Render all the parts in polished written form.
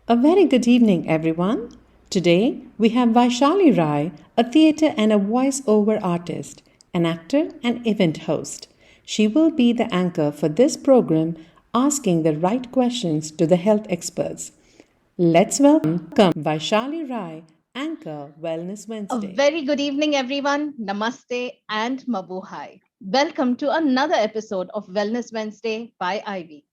A very good evening, everyone. Today we have Vaishali Rai, a theatre and a voice-over artist, an actor and event host. She will be the anchor for this program, asking the right questions to the health experts. Let's welcome Vaishali Rai, anchor Wellness A Wednesday. very good evening, everyone. Namaste and Mabuhay. Welcome to another episode of Wellness Wednesday by Ivy.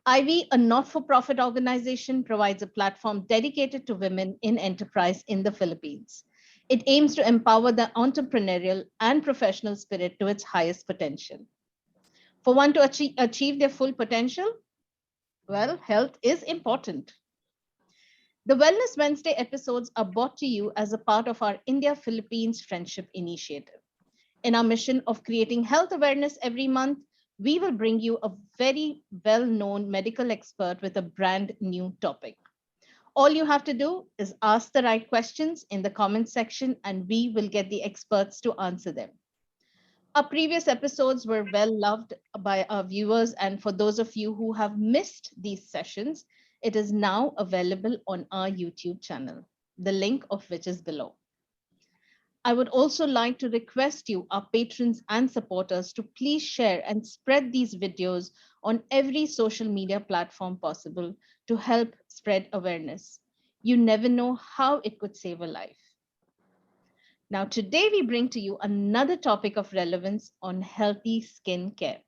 Ivy, a not for profit organization, provides a platform dedicated to women in enterprise in the Philippines. It aims to empower the entrepreneurial and professional spirit to its highest potential. For one to achieve their full potential, well, health is important. The Wellness Wednesday episodes are brought to you as a part of our India Philippines Friendship Initiative. In our mission of creating health awareness every month, we will bring you a very well known medical expert with a brand new topic. All you have to do is ask the right questions in the comment section, and we will get the experts to answer them. Our previous episodes were well loved by our viewers, and for those of you who have missed these sessions, it is now available on our YouTube channel, the link of which is below. I would also like to request you, our patrons and supporters, to please share and spread these videos on every social media platform possible to help spread awareness. You never know how it could save a life. Now, today we bring to you another topic of relevance on healthy skin care.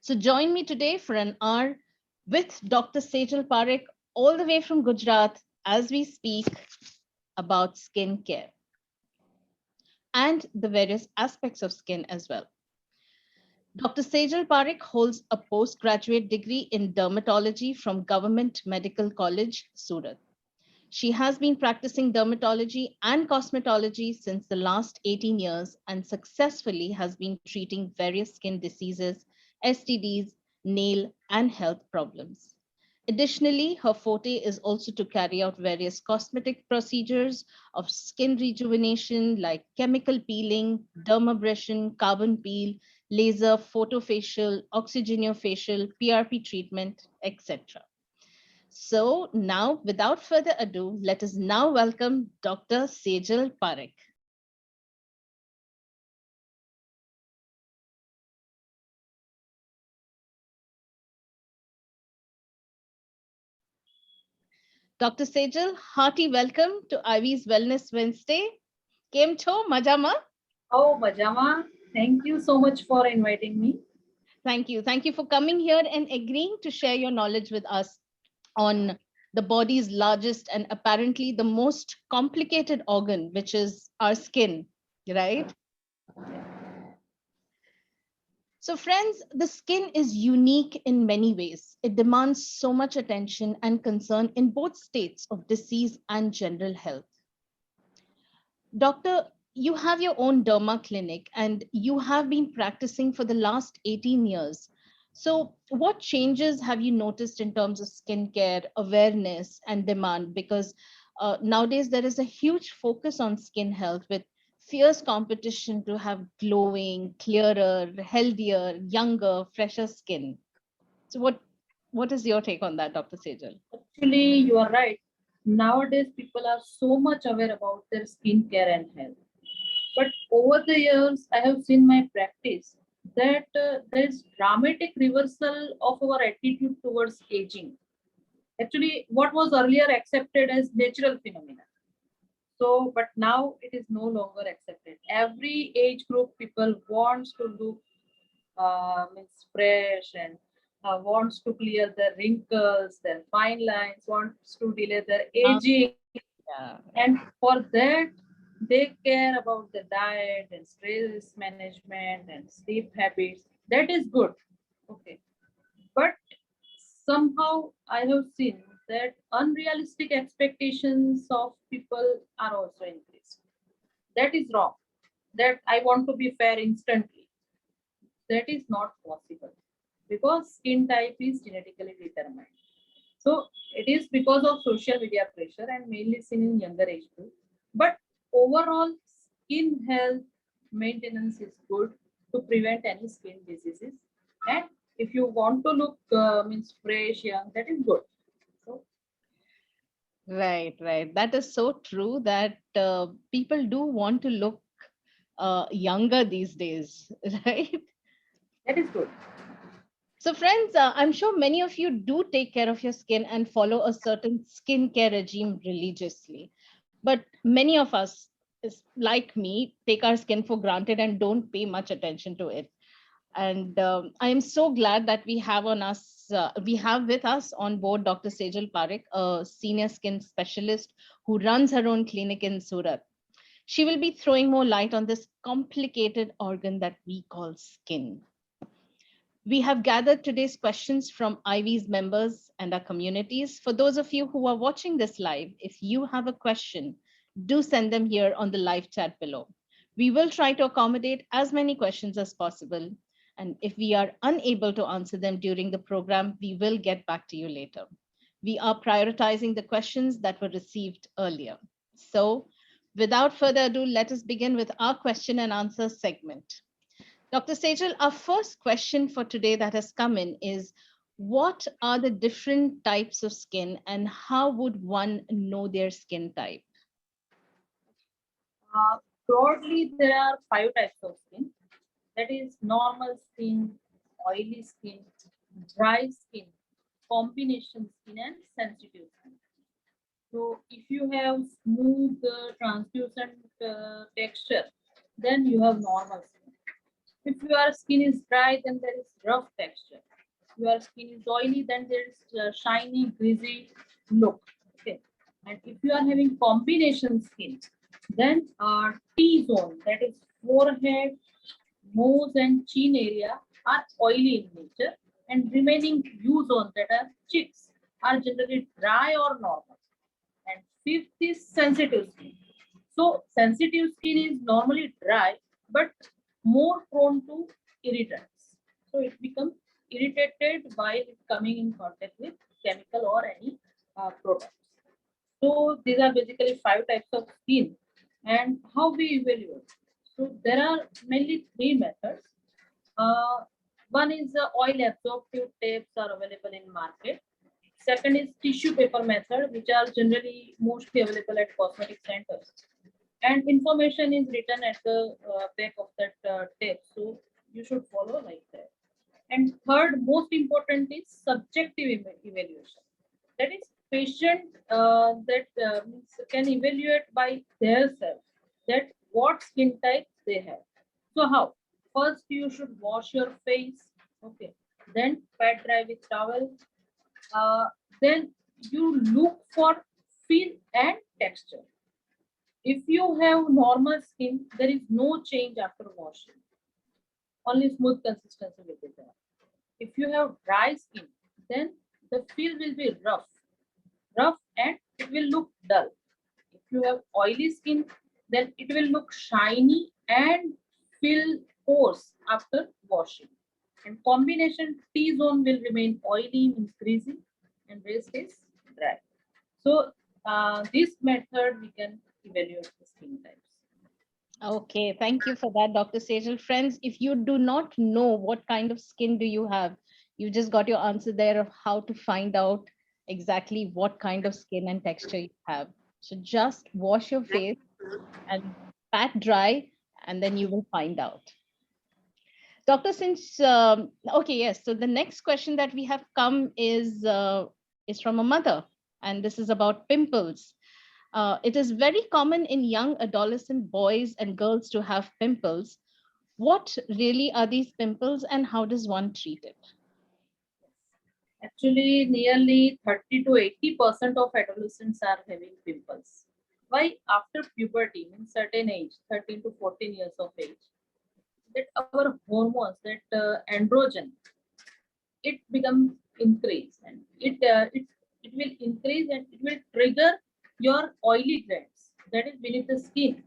So join me today for an hour with Dr. Sejal Parekh, all the way from Gujarat, as we speak about skin care and the various aspects of skin as well. Dr. Sejal Parekh holds a postgraduate degree in dermatology from Government Medical College, Surat. She has been practicing dermatology and cosmetology since the last 18 years and successfully has been treating various skin diseases, STDs, nail, and health problems. Additionally, her forte is also to carry out various cosmetic procedures of skin rejuvenation like chemical peeling, dermabrasion, carbon peel, laser, photofacial, oxygeniofacial, PRP treatment, etc. So now, without further ado, let us now welcome Dr. Sejal Parekh. Dr. Sejal, hearty welcome to Ivy's Wellness Wednesday. Kem cho, majama? Oh, Majama, thank you so much for inviting me. Thank you. Thank you for coming here and agreeing to share your knowledge with us on the body's largest and apparently the most complicated organ, which is our skin, right? So, friends, the skin is unique in many ways. It demands so much attention and concern in both states of disease and general health. Doctor, you have your own derma clinic and you have been practicing for the last 18 years. So, what changes have you noticed in terms of skincare awareness and demand? Because nowadays there is a huge focus on skin health with fierce competition to have glowing, clearer, healthier, younger, fresher skin. So, what is your take on that, Dr. Sejal? Actually, you are right. Nowadays, people are so much aware about their skin care and health. But over the years, I have seen my practice that there is dramatic reversal of our attitude towards aging. Actually, what was earlier accepted as natural phenomena. So, but now it is no longer accepted. Every age group people wants to look means fresh and wants to clear their wrinkles, their fine lines, wants to delay their aging, Yeah. and for that they care about the diet and stress management and sleep habits. That is good, okay, but somehow I have seen that unrealistic expectations of people are also increased. That is wrong. That I want to be fair instantly, that is not possible because skin type is genetically determined. So it is because of social media pressure and mainly seen in younger age group. But overall, skin health maintenance is good to prevent any skin diseases. And if you want to look means fresh, young, that is good. So Right, right. That is so true that people do want to look younger these days, right? That is good. So, friends, I'm sure many of you do take care of your skin and follow a certain skincare regime religiously. But many of us, like me, take our skin for granted and don't pay much attention to it. And I am so glad that we have with us on board Dr. Sejal Parekh, a senior skin specialist who runs her own clinic in Surat. She will be throwing more light on this complicated organ that we call skin. We have gathered today's questions from Ivy's members and our communities. For those of you who are watching this live, if you have a question, do send them here on the live chat below. We will try to accommodate as many questions as possible. And if we are unable to answer them during the program, we will get back to you later. We are prioritizing the questions that were received earlier. So, without further ado, let us begin with our question and answer segment. Dr. Sejal, our first question for today that has come in is, what are the different types of skin and how would one know their skin type? Uh, Broadly, there are 5 types of skin. That is normal skin, oily skin, dry skin, combination skin, and sensitive skin. So if you have smooth, translucent texture, then you have normal skin. If your skin is dry, then there is rough texture. Your skin is oily, then there is shiny, greasy look. Okay. And if you are having combination skin, then T zone, that is forehead, nose, and chin area, are oily in nature, and remaining U zone, that are cheeks, are generally dry or normal. And fifth is sensitive skin. So sensitive skin is normally dry, but more prone to irritants. So it becomes irritated while coming in contact with chemical or any products. So these are basically 5 types of skin and how we evaluate. So there are mainly 3 methods. Uh, One is the oil absorptive tapes are available in market. Second is tissue paper method, which are generally mostly available at cosmetic centers. And information is written at the back of that tape. So you should follow like that. And third, most important is subjective evaluation. That is, patient that can evaluate by themselves that what skin type they have. So how? First, you should wash your face. Okay. Then pat dry with towel. Uh, then you look for feel and texture. If you have normal skin, there is no change after washing. Only smooth consistency will be there. If you have dry skin, then the feel will be rough and it will look dull. If you have oily skin, then it will look shiny and fill pores after washing. And combination T zone will remain oily, means greasy, and rest is dry. So this method we can evaluate the skin types. Okay, thank you for that, Dr. Sejal. Friends, if you do not know what kind of skin do you have, you just got your answer there of how to find out exactly what kind of skin and texture you have. So just wash your face and pat dry, and then you will find out. Doctor, okay, yes. So the next question that we have come is from a mother, and this is about pimples. It is very common in young adolescent boys and girls to have pimples. What really are these pimples, and how does one treat it? Actually, nearly 30 to 80% of adolescents are having pimples. Why? After puberty, in certain age, 13 to 14 years of age, that our hormones, that androgen, it becomes increase, and it will increase and it will trigger your oily glands that is beneath the skin,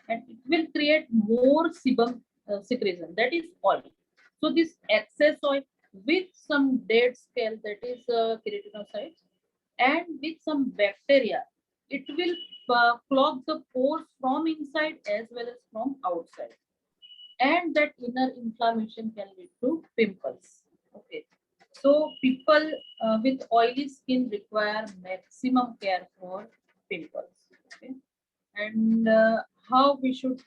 and it will create more sebum secretion, that is oil. So this excess oil with some dead scale, that is keratinocytes, and with some bacteria, it will clog the pores from inside as well as from outside, and that inner inflammation can lead to pimples. Okay. So people with oily skin require maximum care for pimples. Okay? And how we should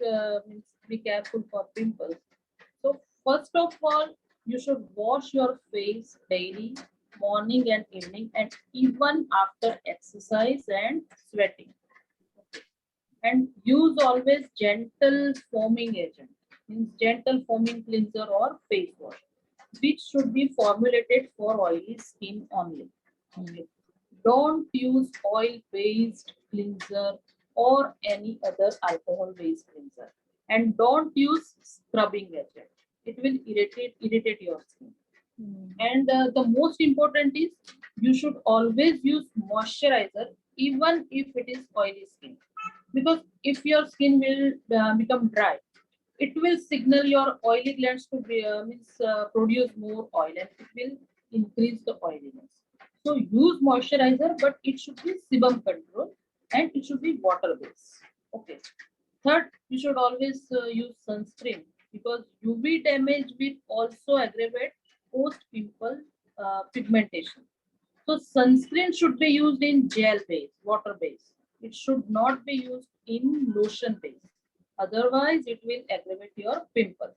means be careful for pimples. So first of all, you should wash your face daily, morning and evening, and even after exercise and sweating. And use always gentle foaming agent, means gentle foaming cleanser or face wash, which should be formulated for oily skin only. Okay. Don't use oil-based cleanser or any other alcohol-based cleanser. And don't use scrubbing agent. It will irritate your skin. And the most important is you should always use moisturizer even if it is oily skin, because if your skin will become dry, it will signal your oily glands to be, produce more oil, and it will increase the oiliness. So use moisturizer, but it should be sebum control and it should be water based. Okay. Third, you should always use sunscreen, because UV damage will also aggravate post pimple pigmentation. So sunscreen should be used in gel base, water base. It should not be used in lotion base. Otherwise, it will aggravate your pimples.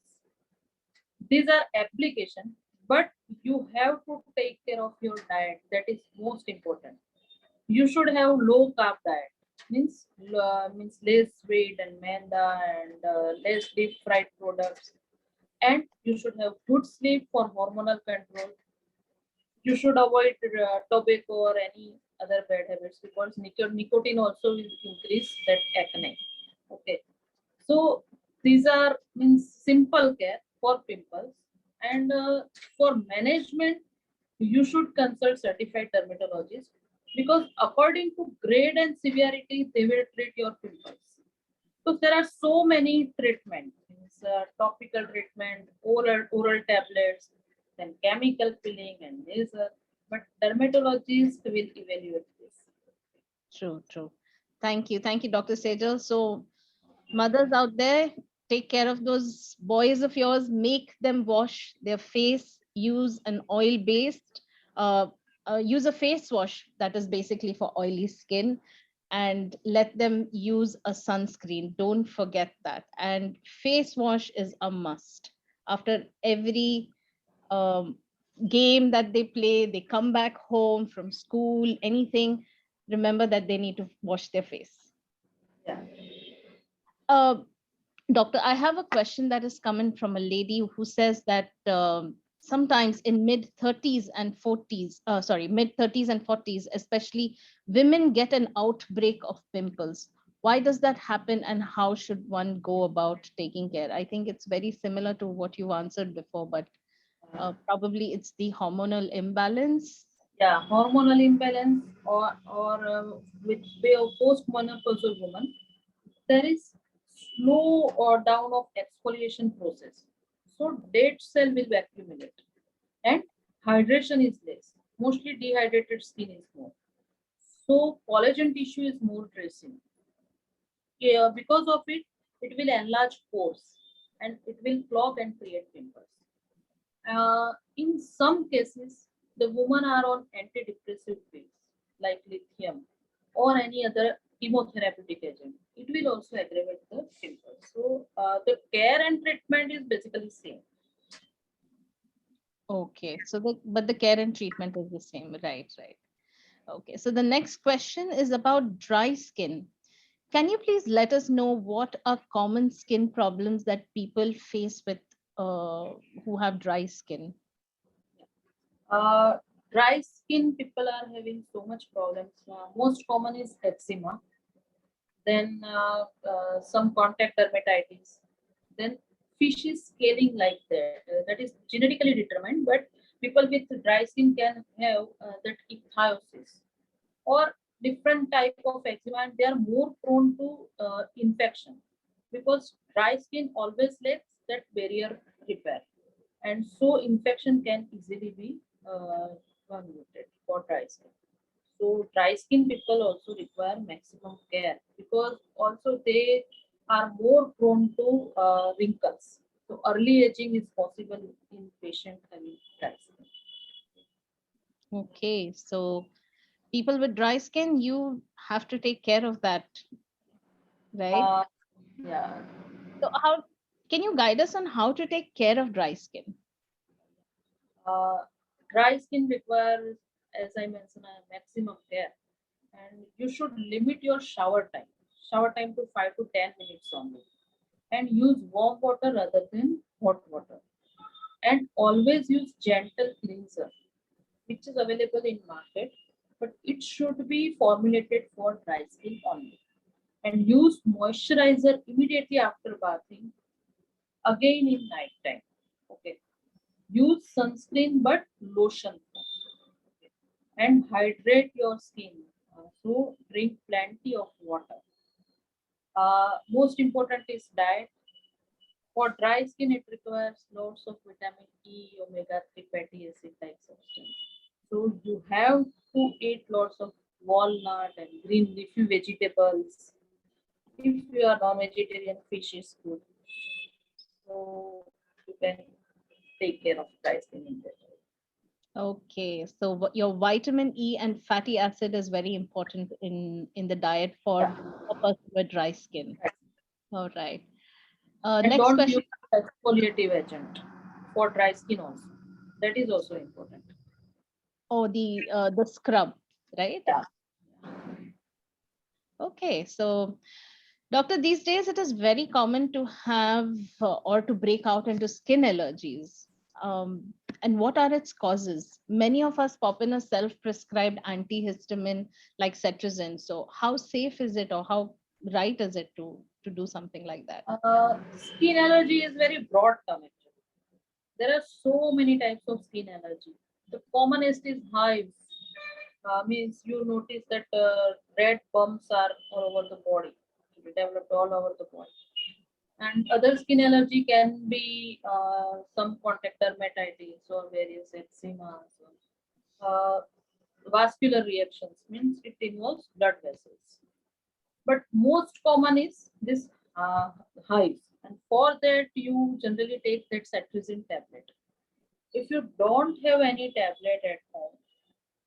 These are application, but you have to take care of your diet. That is most important. You should have low carb diet. Means less sweet and maida and less deep fried products. And you should have good sleep for hormonal control. You should avoid tobacco or any other bad habits, because nicotine also will increase that acne. Okay, so these are means simple care for pimples. And for management, you should consult certified dermatologist, because according to grade and severity they will treat your pimples. So there are so many treatments, topical treatment, oral tablets, then chemical peeling and laser. But dermatologists will evaluate this. True, true. Thank you, Dr. Sejal. So, mothers out there, take care of those boys of yours. Make them wash their face. Use an oil-based. Uh, use a face wash that is basically for oily skin, and let them use a sunscreen. Don't forget that. And face wash is a must. After every um, game that they play, they come back home from school, anything, remember that they need to wash their face. Yeah. Uh, Doctor, I have a question that is coming from a lady who says that sometimes in mid 30s and 40s, mid 30s and 40s, especially, women get an outbreak of pimples. Why does that happen, and how should one go about taking care? I think it's very similar to what you answered before, but probably it's the hormonal imbalance. Yeah, hormonal imbalance, or with postmenopausal woman, there is slow or down of exfoliation process. So dead cell will accumulate, and hydration is less. Mostly dehydrated skin is more. So collagen tissue is more dressing. Yeah, because of it, it will enlarge pores and it will clog and create pimples. In some cases, the women are on antidepressive pills like lithium or any other chemotherapeutic agent. It will also aggravate the pimples. So the care and treatment is basically same. Okay, so but the care and treatment is the same, right? Right. Okay, so the next question is about dry skin. Can you please let us know what are common skin problems that people face with who have dry skin? Uh, Dry skin people are having so much problems. Most common is eczema, then some contact dermatitis, then fishy scaling like that. That is genetically determined, but people with dry skin can have that ichthyosis or different type of eczema, and they are more prone to infection, because dry skin always lacks that barrier repair, and so infection can easily be converted for dry skin. So dry skin people also require maximum care, because also they are more prone to wrinkles. So early aging is possible in patient having dry skin. Okay, so people with dry skin, you have to take care of that, right? Uh, yeah. So how can you guide us on how to take care of dry skin? Uh, Dry skin requires, as I mentioned, a maximum care, and you should limit your shower time to 5 to 10 minutes only, and use warm water rather than hot water, and always use gentle cleanser, which is available in market, but it should be formulated for dry skin only. And use moisturizer immediately after bathing, again in night time. Okay. Use sunscreen but lotion first. Okay. And hydrate your skin. So drink plenty of water. Most important is diet. For dry skin, it requires lots of vitamin E, omega-3 fatty acid type substance. So you have to eat lots of walnut and green leafy vegetables. If you are non-vegetarian, fish is good. So you can take care of dry skin in that way. Okay, so your vitamin E and fatty acid is very important in the diet for Yeah. a person with dry skin. All right. And Next don't use question. exfoliative agent for dry skin also. That is also important. Oh, the scrub, right? Yeah. Okay, so doctor, these days it is very common to have or to break out into skin allergies. And what are its causes? Many of us pop in a self-prescribed antihistamine like cetirizine. So how safe is it, or how right is it to do something like that? Skin allergy is very broad term actually. There are so many types of skin allergy. The commonest is hives. Means you notice that red bumps are all over the body, developed all over the body. And other skin allergy can be some contact dermatitis or various eczema. Uh, Vascular reactions means it involves blood vessels. But most common is this hives, and for that you generally take that cetirizine tablet. If you don't have any tablet at home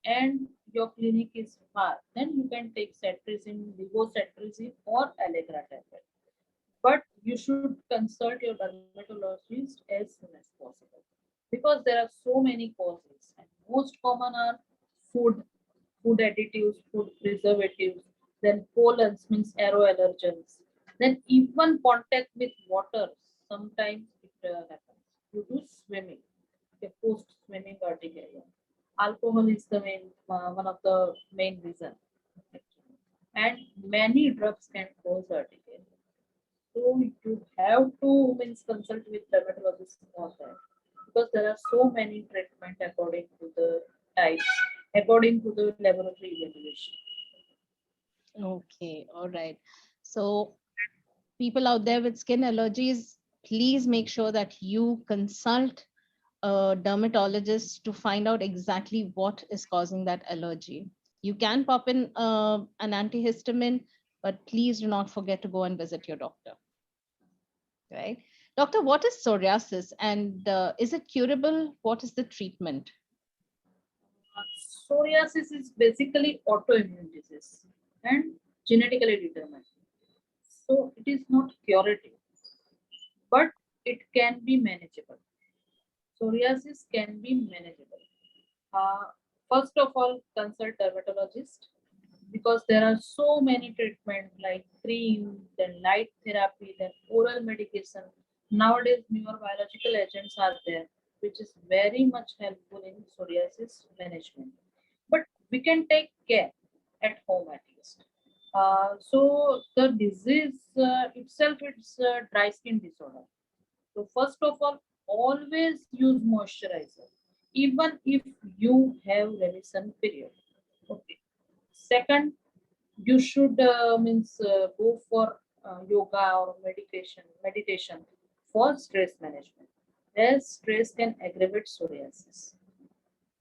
and your clinic is far, then you can take cetirizine, levocetirizine, or Allegra tablet. But you should consult your dermatologist as soon as possible because there are so many causes, and most common are food, food additives, food preservatives, then pollens means aeroallergens, then even contact with water. Sometimes it happens due to swimming, okay, post swimming urticaria. Alcohol is the main one of the main reason, actually. And many drugs can cause urticaria. So you have to means consult with dermatologist on that because there are so many treatment according to the types, according to the laboratory evaluation. Okay, all right. So people out there with skin allergies, please make sure that you consult a dermatologist to find out exactly what is causing that allergy. You can pop in an antihistamine, but please do not forget to go and visit your doctor, right? Doctor, what is psoriasis, and is it curable? What is the treatment? Psoriasis is basically autoimmune disease and genetically determined. So it is not curative, but it can be manageable. Psoriasis can be manageable. Uh, First of all, consult dermatologist because there are so many treatment like cream, then light therapy, then oral medication. Nowadays, newer biological agents are there, which is very much helpful in psoriasis management. But we can take care at home at least. So the disease itself, it's a dry skin disorder. So first of all, always use moisturizer, even if you have remission period. Okay. Second, you should go for yoga or meditation for stress management, as stress can aggravate psoriasis.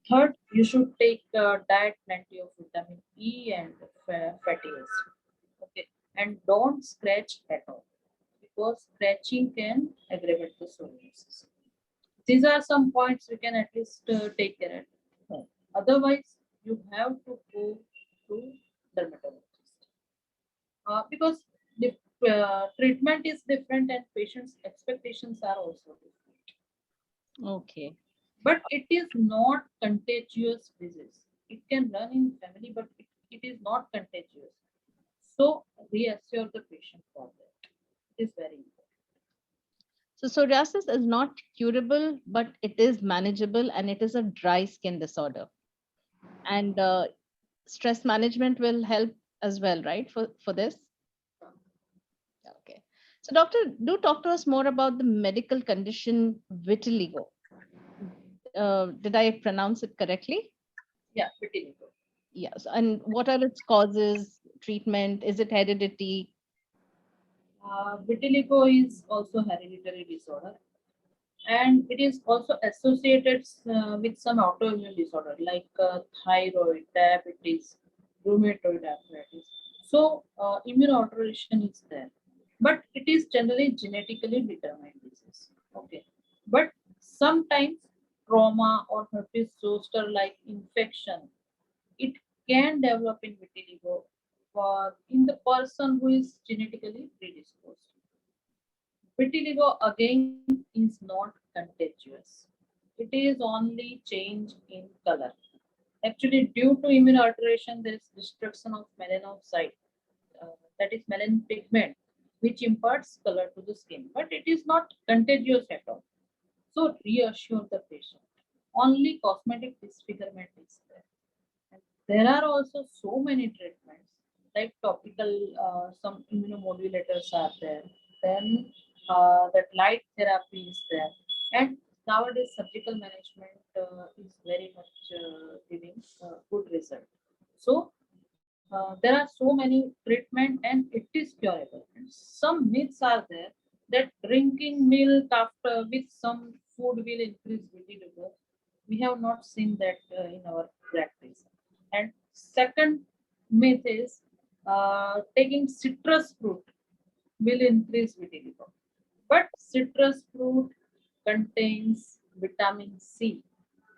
Third, you should take diet plenty of vitamin E and fatty acid. Okay, and don't scratch at all because scratching can aggravate the psoriasis. These are some points we can at least take care of. Otherwise, you have to go to dermatologist because the treatment is different and patients' expectations are also different. Okay. But it is not contagious disease. It can run in family, but it is not contagious. So reassure the patient for that. It is very important. So psoriasis is not curable, but it is manageable and it is a dry skin disorder. And stress management will help as well, right? For this? Okay. So doctor, do talk to us more about the medical condition vitiligo. Did I pronounce it correctly? Yeah, vitiligo. Yes. And what are its causes, treatment? Is it heredity? Vitiligo is also hereditary disorder, and it is also associated with some autoimmune disorder like thyroid, diabetes, rheumatoid arthritis. So immune alteration is there, but it is generally genetically determined disease. Okay, but sometimes trauma or herpes zoster like infection, it can develop in vitiligo for in the person who is genetically predisposed. Vitiligo again is not contagious. It is only change in color. Actually, due to immune alteration, there is destruction of melanocyte, that is melanin pigment, which imparts color to the skin. But it is not contagious at all. So reassure the patient. Only cosmetic disfigurement is there. And there are also so many treatments like topical, some immunomodulators are there. Then that light therapy is there. And nowadays surgical management is very much giving good result. So there are so many treatment and it is curable. And some myths are there that drinking milk after with some food will increase vitiligo. We have not seen that in our practice. And second myth is taking citrus fruit will increase vitiligo. But citrus fruit contains vitamin C,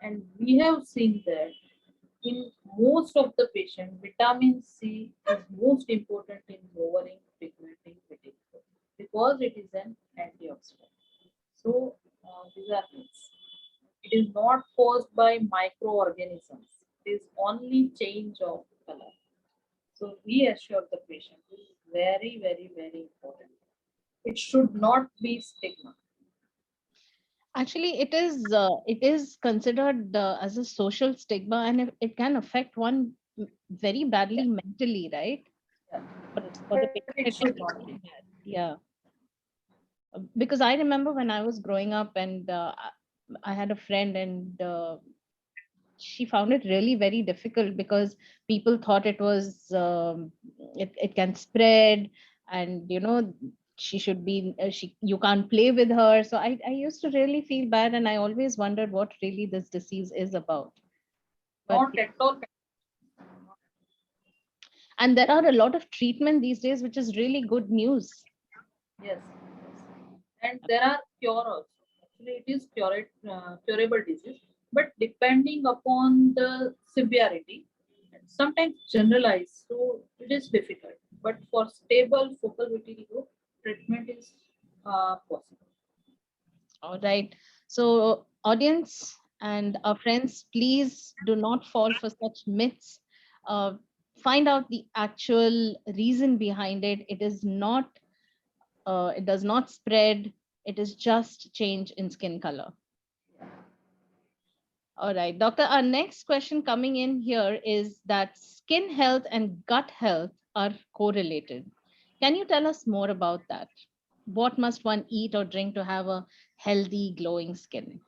and we have seen that in most of the patient, vitamin C is most important in lowering pigmenting vitiligo because it is an antioxidant. So these are myths. It is not caused by microorganisms. It is only change of color. So reassure the patient. This is very, very, very important. It should not be stigma. Actually, it is considered as a social stigma, and it can affect one very badly Yeah, mentally, right? yeah. For the But patient, it it can should be not very be. bad. Yeah. Because I remember when I was growing up, and I had a friend, and she found it really very difficult because people thought it was it can spread, and she should be she you can't play with her. So I used to really feel bad, and I always wondered what really this disease is about. But Not at all. and there are a lot of treatment these days, which is really good news. Yes, yes. And there are cure also. Actually, it is curable disease, but depending upon the severity, sometimes generalized, so it is difficult. But for stable focal vitiligo, treatment is possible. All right. So, audience and our friends, please do not fall for such myths. Uh, find out the actual reason behind it. It does not spread. It is just change in skin color. All right, doctor. Our next question coming in here is that skin health and gut health are correlated. Can you tell us more about that? What must one eat or drink to have a healthy, glowing skin?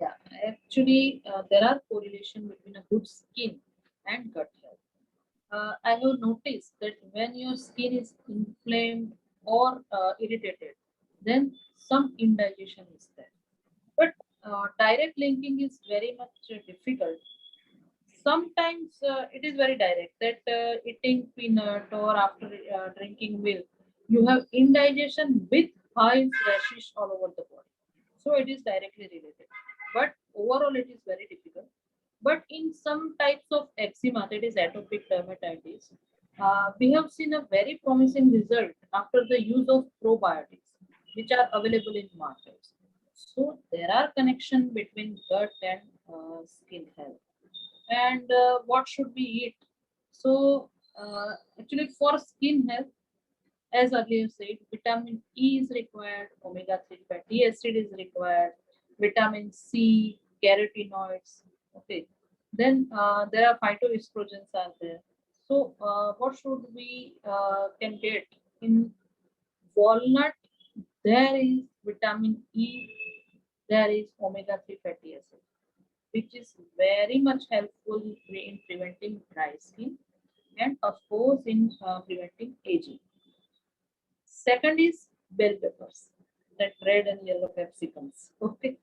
Yeah, actually, there are correlation between a good skin and gut health. I have noticed that when your skin is inflamed or irritated, then some indigestion is there. But direct linking is very much difficult. Sometimes it is very direct that eating peanut or after drinking milk, you have indigestion with hives, rashes all over the body. So it is directly related. But overall, it is very difficult. But in some types of eczema, that is atopic dermatitis, we have seen a very promising result after the use of probiotics, which are available in markets. So there are connection between gut and skin health. And what should we eat? So actually, for skin health, as earlier said, vitamin E is required, omega-3 fatty acid is required, vitamin C, carotenoids. Okay. Then there are phytoestrogens are there. So what should we can get in walnut? There is vitamin E, there is omega-3 fatty acid, which is very much helpful in preventing dry skin and of course in preventing aging. Second is bell peppers, that red and yellow capsicums, okay,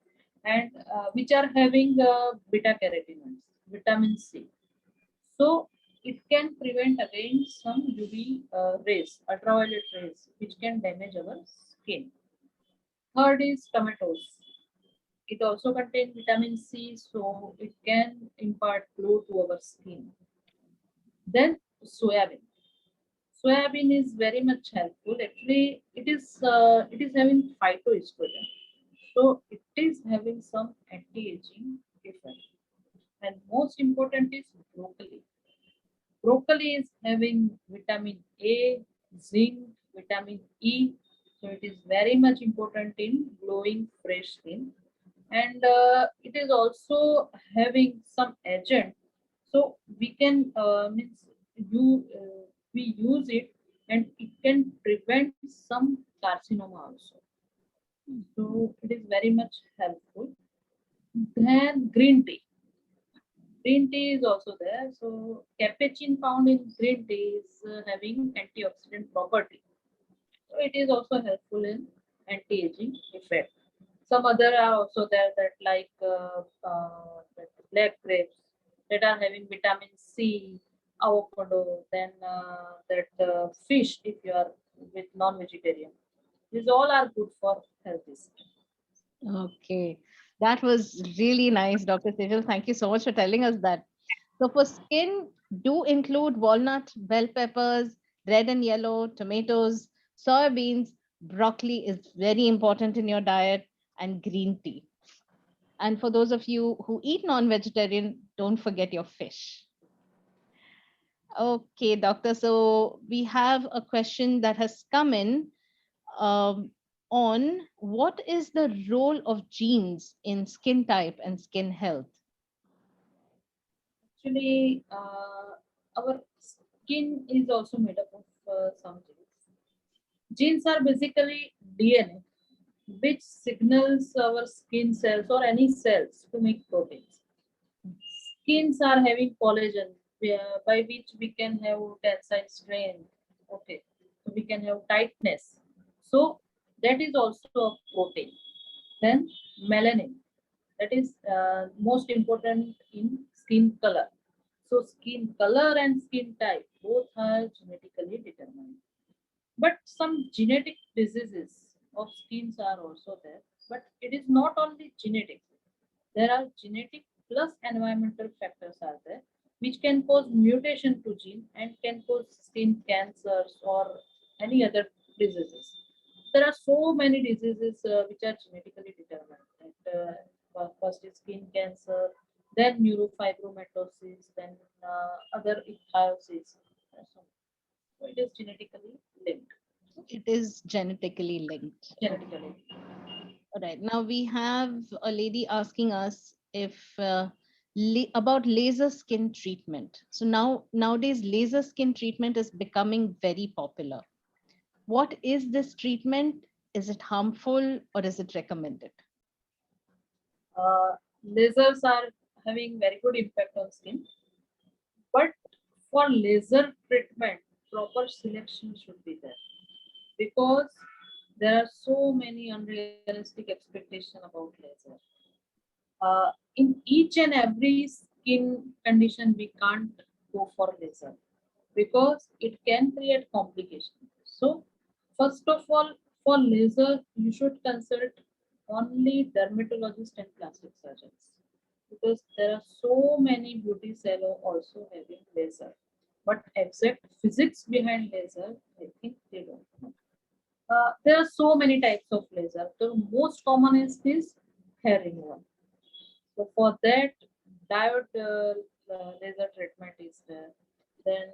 and which are having beta carotenoids, vitamin C. So it can prevent against some UV rays, ultraviolet rays, which can damage our skin. Third is tomatoes. It also contains vitamin C, so it can impart glow to our skin. Then soya bean. Soybean is very much helpful. Actually, it is having phytoestrogen, so it is having some anti-aging effect. And most important is broccoli. Broccoli is having vitamin A, zinc, vitamin E, so it is very much important in glowing fresh skin. And it is also having some agent, so we can means you we use it and it can prevent some carcinoma also, so it is very much helpful. Then green tea is also there, so caffeine found in green tea is having antioxidant property, so it is also helpful in anti-aging effect. Some other are also there, that like that black grapes that are having vitamin C, avocado, then that fish if you are with non-vegetarian. These all are good for healthy skin. Okay. That was really nice, Dr. Sejal. Thank you so much for telling us that. So for skin, do include walnut, bell peppers, red and yellow, tomatoes, soybeans, broccoli is very important in your diet, and green tea. And for those of you who eat non-vegetarian, don't forget your fish. Okay, doctor. So we have a question that has come in um, on what is the role of genes in skin type and skin health? Actually, our skin is also made up of some genes. Genes are basically DNA, which signals our skin cells or any cells to make proteins. Skins are having collagen, by which we can have tensile strength. Okay, so we can have tightness. So that is also a protein. Then melanin, that is most important in skin color. So skin color and skin type both are genetically determined. But some genetic diseases of skins are also there. But it is not only genetic. There are genetic plus environmental factors are there, which can cause mutation to gene and can cause skin cancers or any other diseases. There are so many diseases which are genetically determined. And, first is skin cancer, then neurofibromatosis, then other ichthyosis. So it is genetically linked. It is genetically linked. Okay. Genetically. All right. Now we have a lady asking us if about laser skin treatment. So nowadays laser skin treatment is becoming very popular. What is this treatment? Is it harmful or is it recommended? Uh, Lasers are having very good impact on skin, but for laser treatment, proper selection should be there, because there are so many unrealistic expectations about laser. In each and every skin condition, we can't go for laser because it can create complications. So, first of all, for laser, you should consult only dermatologist and plastic surgeons, because there are so many beauty salon also having laser. But exact physics behind laser, I think they don't know. There are so many types of laser. The most common is this hair removal. So for that, diode laser treatment is there. Then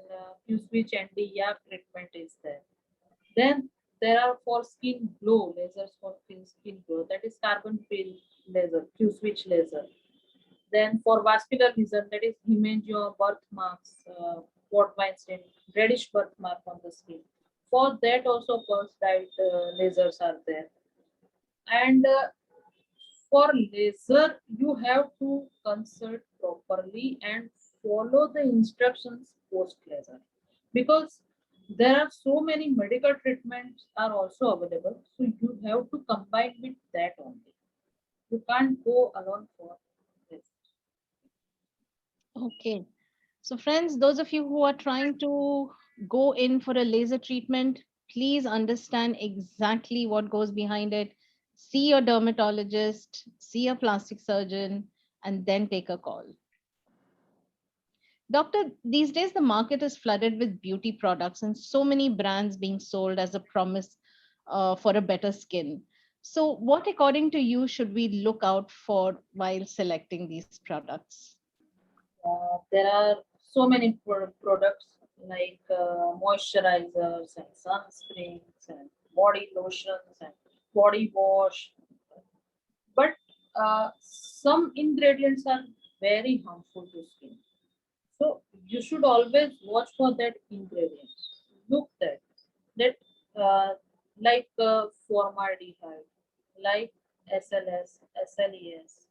Q-switch anti-YAG treatment is there. Then there are for skin glow lasers for skin glow. That is carbon field laser, Q-switch laser. Then for vascular lesion, that is hemangio, birthmarks, what Weinstein, reddish birthmark on the skin. For that also pulse diode lasers are there. And for laser, you have to consult properly and follow the instructions post laser, because there are so many medical treatments are also available. So you have to combine with that only. You can't go alone for this. Okay. So, friends, those of you who are trying to go in for a laser treatment, please understand exactly what goes behind it. See your dermatologist, see a plastic surgeon, and then take a call. Doctor, these days the market is flooded with beauty products and so many brands being sold as a promise for a better skin. So, what, according to you, should we look out for while selecting these products? There are so many products like moisturizers and sunscreens and body lotions and body wash, but some ingredients are very harmful to skin. So you should always watch for that ingredient. Look that like formaldehyde, like SLS, SLES,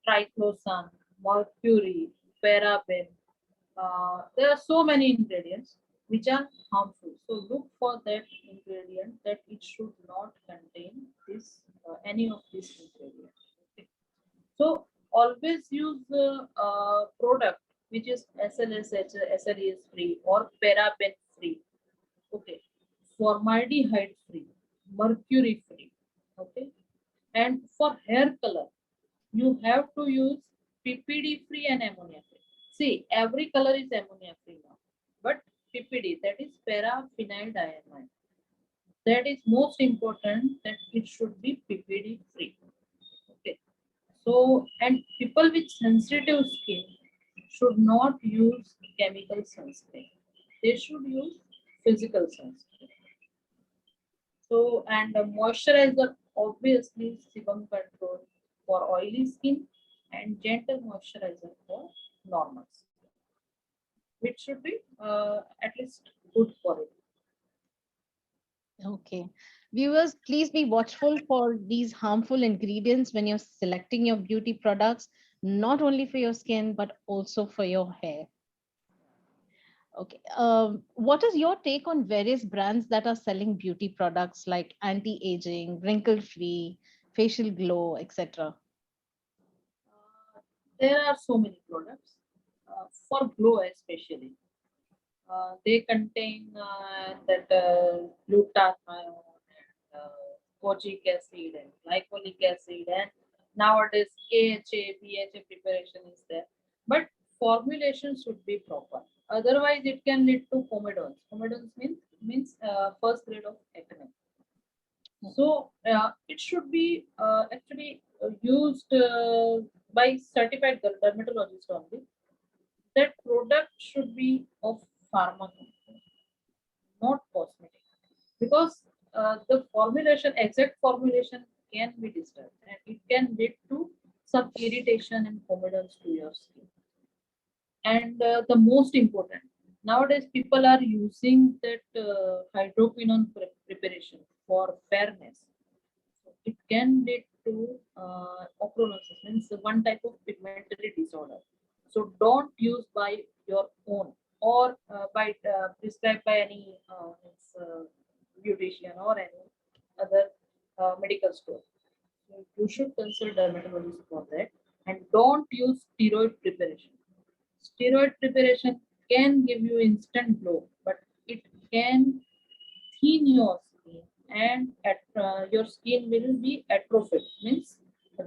triclosan, mercury, paraben. There are so many ingredients which are harmful. So look for that ingredient that it should not contain this any of these ingredients. Okay. So always use product which is SLS, SLES free or paraben free. Okay, formaldehyde free, mercury free. Okay, and for hair color, you have to use PPD free and ammonia free. See, every color is ammonia free now, but PPD, that is paraphenyldiamine, that is most important that it should be PPD free. Okay. So, and people with sensitive skin should not use chemical sunscreen. They should use physical sunscreen. So, and the moisturizer, obviously, sebum control for oily skin and gentle moisturizer for normal skin, which should be at least good for it. Okay. Viewers, please be watchful for these harmful ingredients when you're selecting your beauty products, not only for your skin, but also for your hair. Okay. What is your take on various brands that are selling beauty products like anti-aging, wrinkle-free, facial glow, etc.? There are so many products for glow, especially. They contain that glutathione and kojic acid and glycolic acid, and nowadays AHA, BHA preparation is there. But formulation should be proper. Otherwise, it can lead to comedones. Comedones means first grade of acne. So it should be actually used by certified dermatologist only. That product should be of pharma company, not cosmetic, because the formulation, exact formulation can be disturbed and it can lead to some irritation and comedones to your skin. And the most important, nowadays people are using that hydroquinone preparation for fairness. So it can lead to ochronosis, means one type of pigmentary disorder. So don't use by your own or by prescribed by any beautician or any other medical store. So you should consult dermatologist for that, and don't use steroid preparation. Steroid preparation can give you instant glow, but it can thin your skin, and your skin will be atrophied, means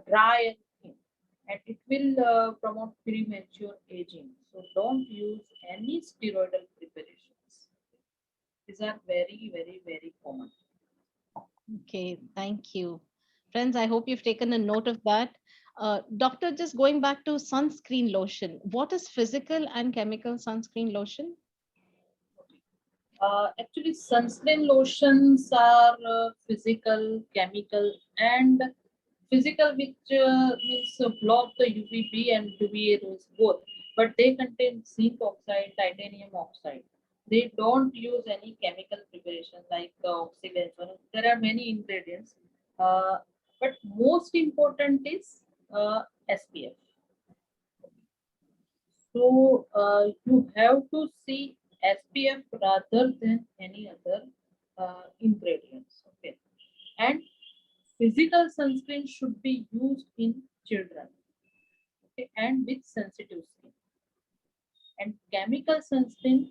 dry and thin. and it will promote premature aging. So don't use any steroidal preparations. These are very, very, very common. Okay, thank you. Friends, I hope you've taken a note of that. Doctor, just going back to sunscreen lotion, what is physical and chemical sunscreen lotion? Actually, sunscreen lotions are physical, chemical, and physical, which means block the UVB and UVA rays both, but they contain zinc oxide, titanium oxide. They don't use any chemical preparation like oxidants. There are many ingredients, uh, but most important is SPF. So you have to see SPF rather than any other ingredients. Okay, and physical sunscreen should be used in children. Okay, and with sensitive skin. And chemical sunscreen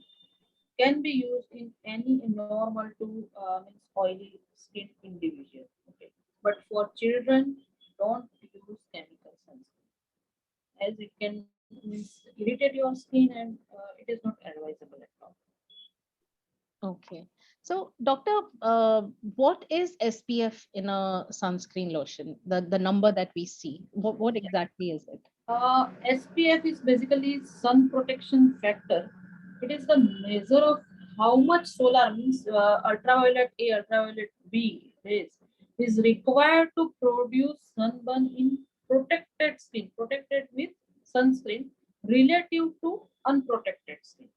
can be used in any normal to means oily skin individual. Okay, but for children, don't use chemical sunscreen as it can means irritate your skin and it is not advisable at all. Okay. So, doctor, what is SPF in a sunscreen lotion? The number that we see. What exactly is it? SPF is basically sun protection factor. It is the measure of how much solar means ultraviolet A, ultraviolet B rays is required to produce sunburn in protected skin, protected with sunscreen relative to unprotected skin.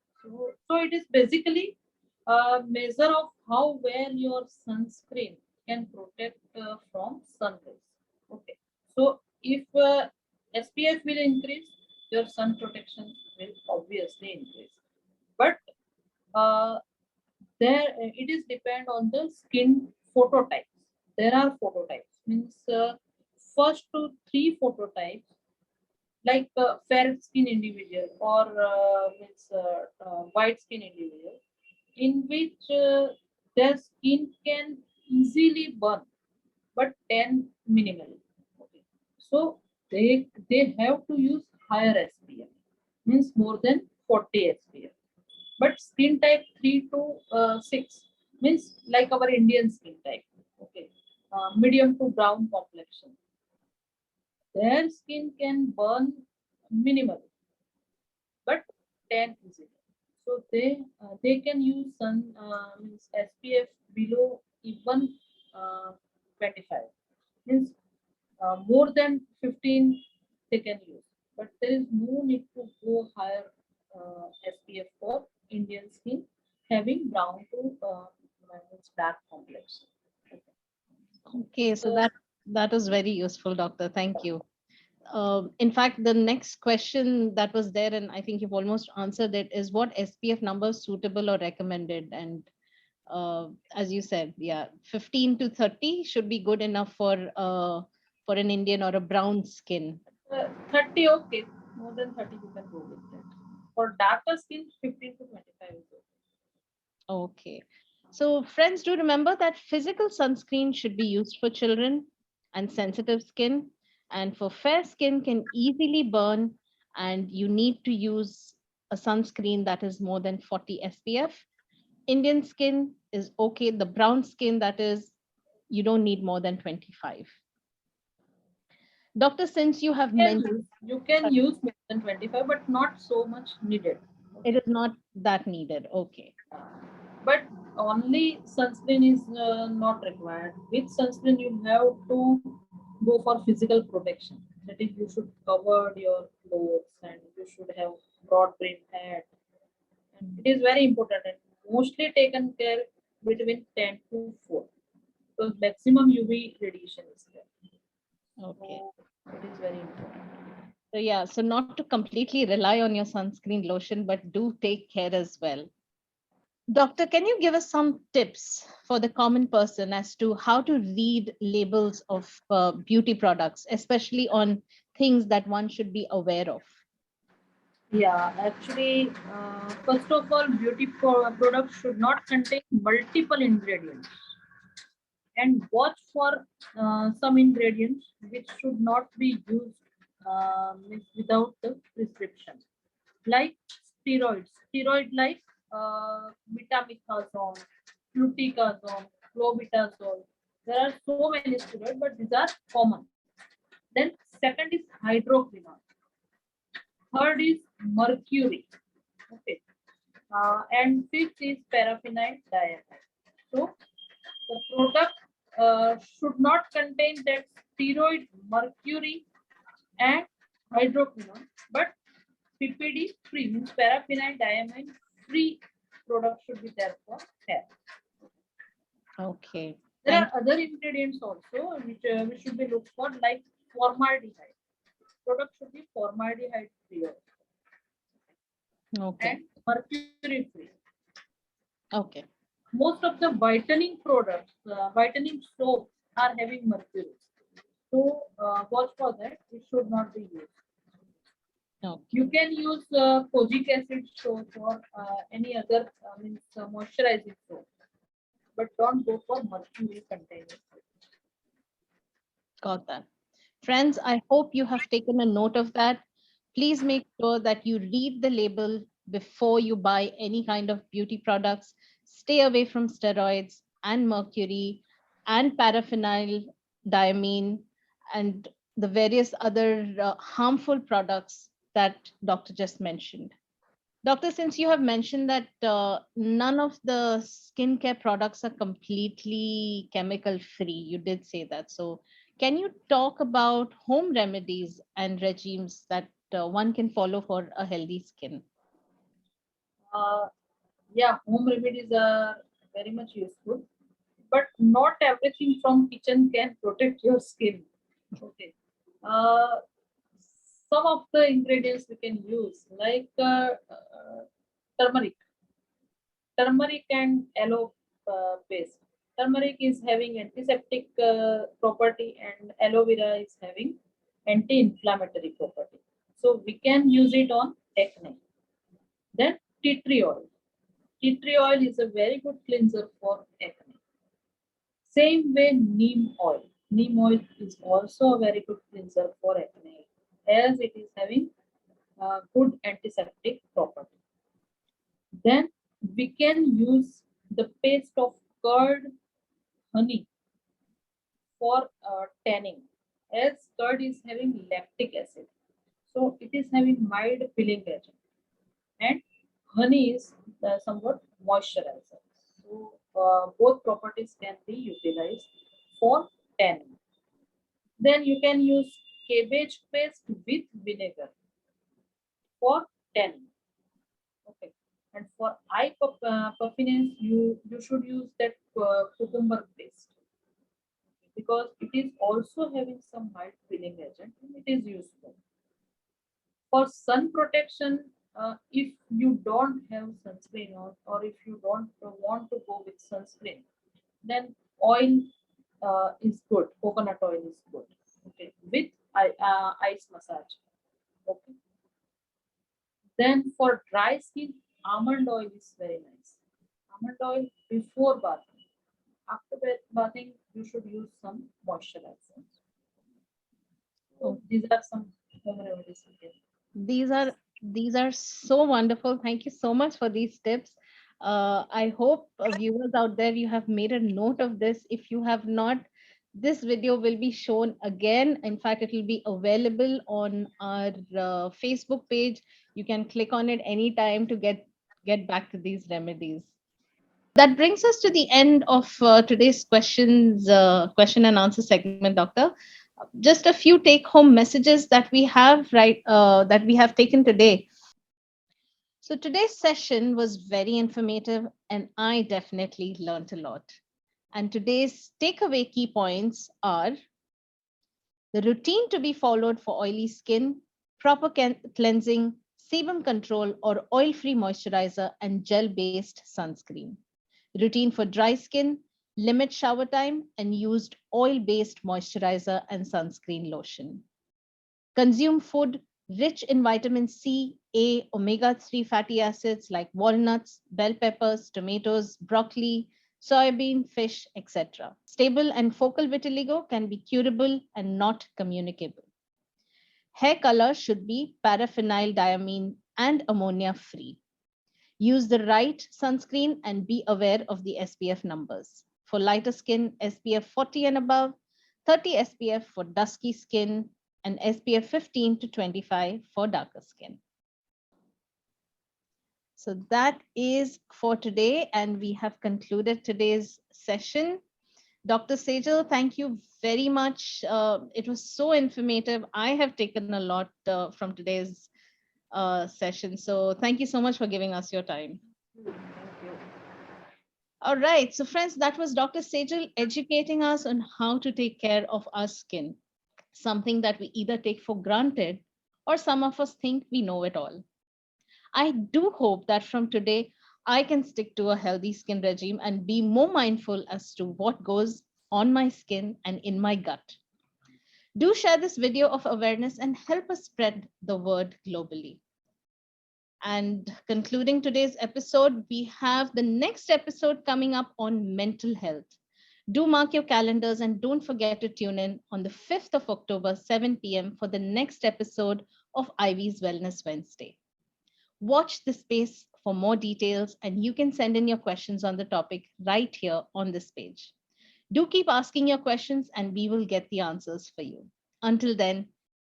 So it is basically a measure of how well your sunscreen can protect from sun rays. Okay. So if SPF will increase, your sun protection will obviously increase. But uh, there it is depend on the skin phototypes. There are phototypes means first to three phototypes like fair skin individual or white skin individual in which their skin can easily burn but tan minimally. Okay. So they have to use higher SPF, means more than 40 SPF. But skin type 3 to 6 means like our Indian skin type. Okay, medium to brown complexion. Their skin can burn minimally, but tan easily. So they can use sun means SPF below even 25 means more than 15 they can use, but there is no need to go higher SPF for Indian skin having brown to means dark complexion. Okay, so that was very useful, doctor. Thank you. In fact, the next question that was there, and I think you've almost answered it, is what SPF number is suitable or recommended? And as you said, yeah, 15 to 30 should be good enough for an Indian or a brown skin. 30 okay, more than 30 you can go with that. For darker skin, 15 to 25 is okay. Okay. So, friends, do remember that physical sunscreen should be used for children and sensitive skin, and for fair skin can easily burn, and you need to use a sunscreen that is more than 40 SPF. Indian skin is okay. The brown skin, that is, you don't need more than 25. Doctor, since you have mentioned You can use more than 25, but not so much needed. it Okay. is not that needed. Okay. But only sunscreen is not required. With sunscreen, you have to go for physical protection. That is, you should cover your clothes and you should have broad brim hat. And it is very important and mostly taken care between 10 to 4 because maximum UV radiation is there. Okay. So it is very important. So yeah, so not to completely rely on your sunscreen lotion, but do take care as well. Doctor, can you give us some tips for the common person as to how to read labels of beauty products, especially on things that one should be aware of? Yeah, actually, first of all, products should not contain multiple ingredients and watch for some ingredients which should not be used means without the prescription, like steroids, steroid like metamethasone, fluticasone, clobetasol. There are so many steroids, but these are common. Then second is hydroquinone. Third is mercury. Okay. And fifth is paraphenol diamide. So the product should not contain that steroid, mercury, and hydroquinone, but PPD free means paraphenol diamine free product should be there for hair. Okay. There Thank are other ingredients also which we should be looked for, like formaldehyde. Product should be formaldehyde free Okay. and mercury free. Okay. Most of the whitening products, whitening soaps are having mercury. So watch for that. It should not be used. Okay. You can use kojic acid soap or any other means moisturizing soap, but don't go for mercury containing soap. Got that. Friends, I hope you have taken a note of that. Please make sure that you read the label before you buy any kind of beauty products. Stay away from steroids and mercury and paraphenyl diamine and the various other harmful products that Doctor just mentioned. Doctor, since you have mentioned that none of the skincare products are completely chemical free, you did say that. So, can you talk about home remedies and regimes that one can follow for a healthy skin? Uh, yeah, home remedies are very much useful, but not everything from kitchen can protect your skin. Okay. Uh, some of the ingredients we can use, like turmeric, turmeric and aloe paste. Turmeric is having antiseptic property, and aloe vera is having anti-inflammatory property. So we can use it on acne. Then tea tree oil. Tea tree oil is a very good cleanser for acne. Same way neem oil. Neem oil is also a very good cleanser for acne, as it is having good antiseptic property. Then we can use the paste of curd, honey for tanning, as curd is having lactic acid. So it is having mild peeling agent, and honey is somewhat moisturizer. So both properties can be utilized for tanning. Then you can use cabbage paste with vinegar for tanning. Okay. And for puffiness, you should use that cucumber paste, because it is also having some mild peeling agent and it is useful. For sun protection, if you don't have sunscreen or if you don't want to go with sunscreen, then oil is good. Coconut oil is good. Okay, with ice massage. Okay. Then for dry skin, almond oil is very nice. Almond oil before bathing. After bathing, you should use some moisturizer. So Oh, these are some home remedies we can. these are these are so wonderful. Thank you so much for these tips. I hope viewers out there you have made a note of this. If you have not, this video will be shown again. In fact, it will be available on our Facebook page. You can click on it anytime to get back to these remedies. That brings us to the end of today's question and answer segment, Doctor. Just a few take home messages that we have that we have taken today. So today's session was very informative and I definitely learned a lot. And today's takeaway key points are the routine to be followed for oily skin, proper cleansing, sebum control or oil-free moisturizer and gel-based sunscreen. Routine for dry skin, limit shower time and used oil-based moisturizer and sunscreen lotion. Consume food rich in vitamin C, A, omega 3 fatty acids like walnuts, bell peppers, tomatoes, broccoli, soybean, fish, etc. Stable and focal vitiligo can be curable and not communicable. Hair color should be paraphenyldiamine and ammonia free. Use the right sunscreen and be aware of the SPF numbers. For lighter skin, SPF 40 and above, 30 SPF for dusky skin, and SPF 15 to 25 for darker skin. So that is for today, and we have concluded today's session. Dr. Sejal, thank you very much. It was so informative. I have taken a lot from today's session. So thank you so much for giving us your time. Thank you. All right. So friends, that was Dr. Sejal educating us on how to take care of our skin, something that we either take for granted or some of us think we know it all. I do hope that from today, I can stick to a healthy skin regime and be more mindful as to what goes on my skin and in my gut. Do share this video of awareness and help us spread the word globally. And concluding today's episode, we have the next episode coming up on mental health. Do mark your calendars and don't forget to tune in on the 5th of October, 7 p.m. for the next episode of Ivy's Wellness Wednesday. Watch the space for more details, and you can send in your questions on the topic right here on this page. Do keep asking your questions and we will get the answers for you. Until then,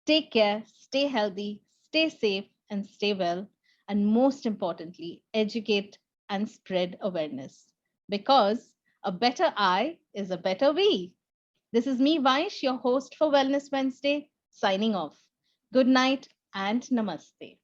take care, stay healthy, stay safe, and stay well. And most importantly, educate and spread awareness, because a better I is a better we. This is me, Vaish, your host for Wellness Wednesday, signing off. Good night and namaste.